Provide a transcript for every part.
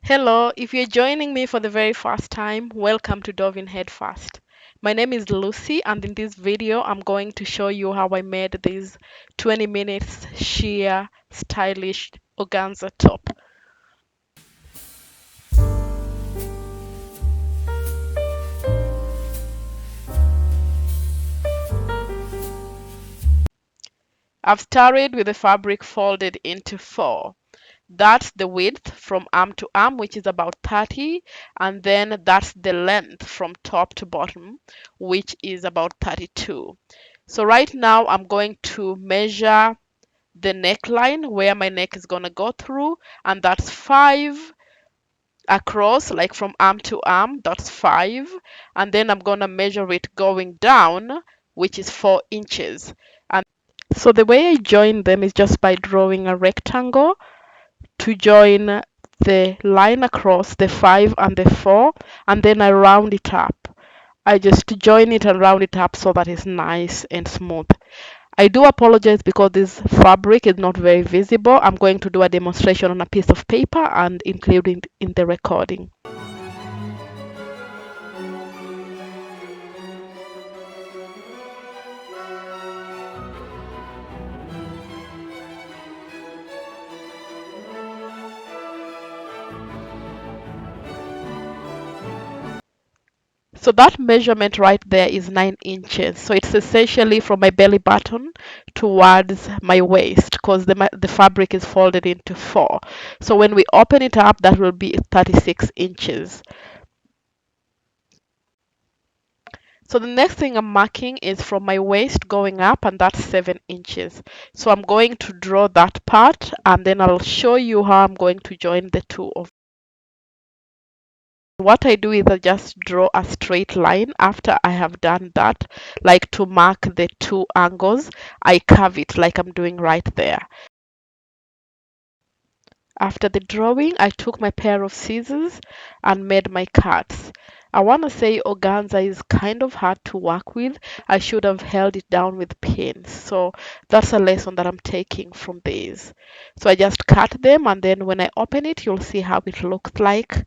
Hello, if you're joining me for the very first time, welcome to Dove in Head First. My name is Lucy, and in this video, I'm going to show you how I made this 20 minutes sheer stylish organza top. I've started with the fabric folded into four. That's the width from arm to arm, which is about 30, and then that's the length from top to bottom, which is about 32. So right now I'm going to measure the neckline where my neck is gonna go through, and that's 5 across, like from arm to arm, that's 5, and then I'm gonna measure it going down, which is 4 inches. And so the way I join them is just by drawing a rectangle to join the line across the 5 and the 4, and then I round it up. I just join it and round it up so that it's nice and smooth. I do apologize because this fabric is not very visible. I'm going to do a demonstration on a piece of paper and include it in the recording. So that measurement right there is 9 inches. So it's essentially from my belly button towards my waist because the fabric is folded into 4. So when we open it up, that will be 36 inches. So the next thing I'm marking is from my waist going up, and that's 7 inches. So I'm going to draw that part, and then I'll show you how I'm going to join the two of. What I do is I just draw a straight line after I have done that, like to mark the two angles. I curve it like I'm doing right there. After the drawing, I took my pair of scissors and made my cuts. I want to say organza is kind of hard to work with. I should have held it down with pins. So that's a lesson that I'm taking from these. So I just cut them, and then when I open it, you'll see how it looks like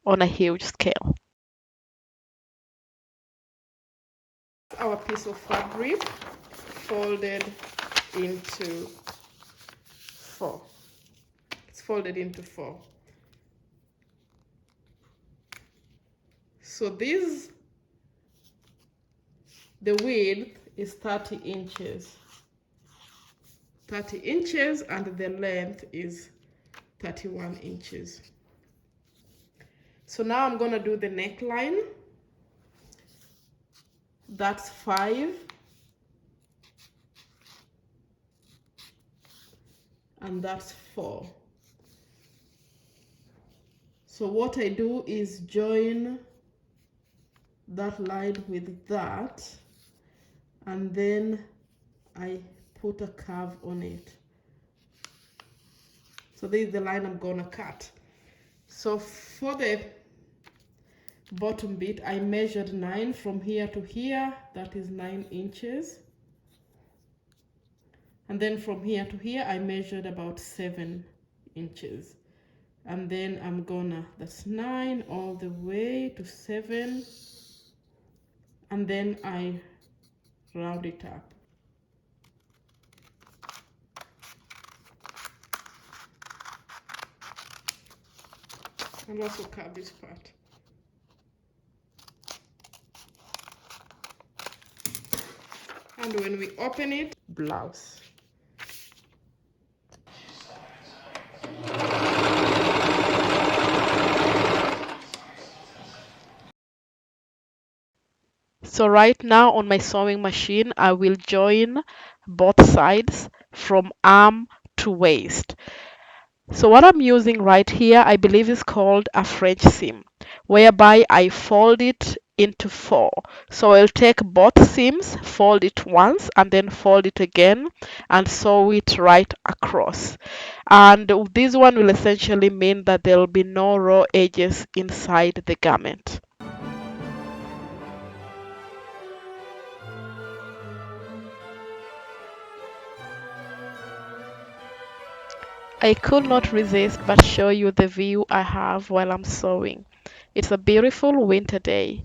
on a huge scale. Our piece of fabric folded into 4. It's folded into 4. So the width is 30 inches. 30 inches, and the length is 31 inches. So now I'm gonna do the neckline. That's 5, and that's 4. So what I do is join that line with that, and then I put a curve on it. So this is the line I'm gonna cut. So for the bottom bit, I measured 9 from here to here. That is 9 inches. And then from here to here, I measured about 7 inches. And then I'm gonna, that's 9 all the way to 7. And then I round it up. And also cut this part. And when we open it, blouse. So right now on my sewing machine, I will join both sides from arm to waist. So what I'm using right here, I believe is called a French seam, whereby I fold it into 4. So I'll take both seams, fold it once, and then fold it again, and sew it right across. And this one will essentially mean that there will be no raw edges inside the garment. I could not resist but show you the view I have while I'm sewing. It's a beautiful winter day.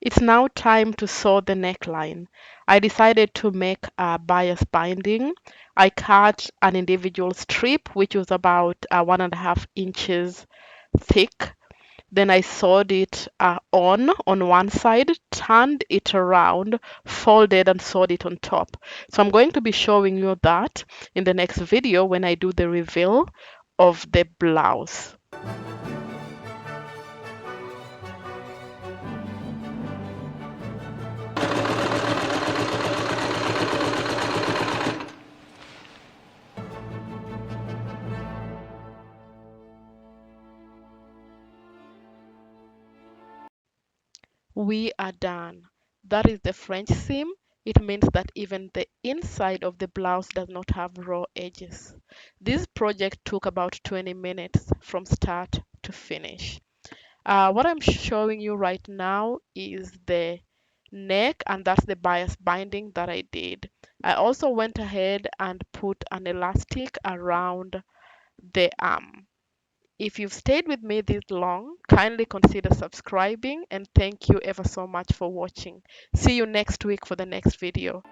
It's now time to sew the neckline. I decided to make a bias binding. I cut an individual strip which was about 1.5 inches thick. Then I sewed it on one side, turned it around, folded and sewed it on top. So I'm going to be showing you that in the next video when I do the reveal of the blouse. We are done. That is the French seam. It means that even the inside of the blouse does not have raw edges. This project took about 20 minutes from start to finish. What I'm showing you right now is the neck, and that's the bias binding that I did. I also went ahead and put an elastic around the arm. If you've stayed with me this long, kindly consider subscribing, and thank you ever so much for watching. See you next week for the next video.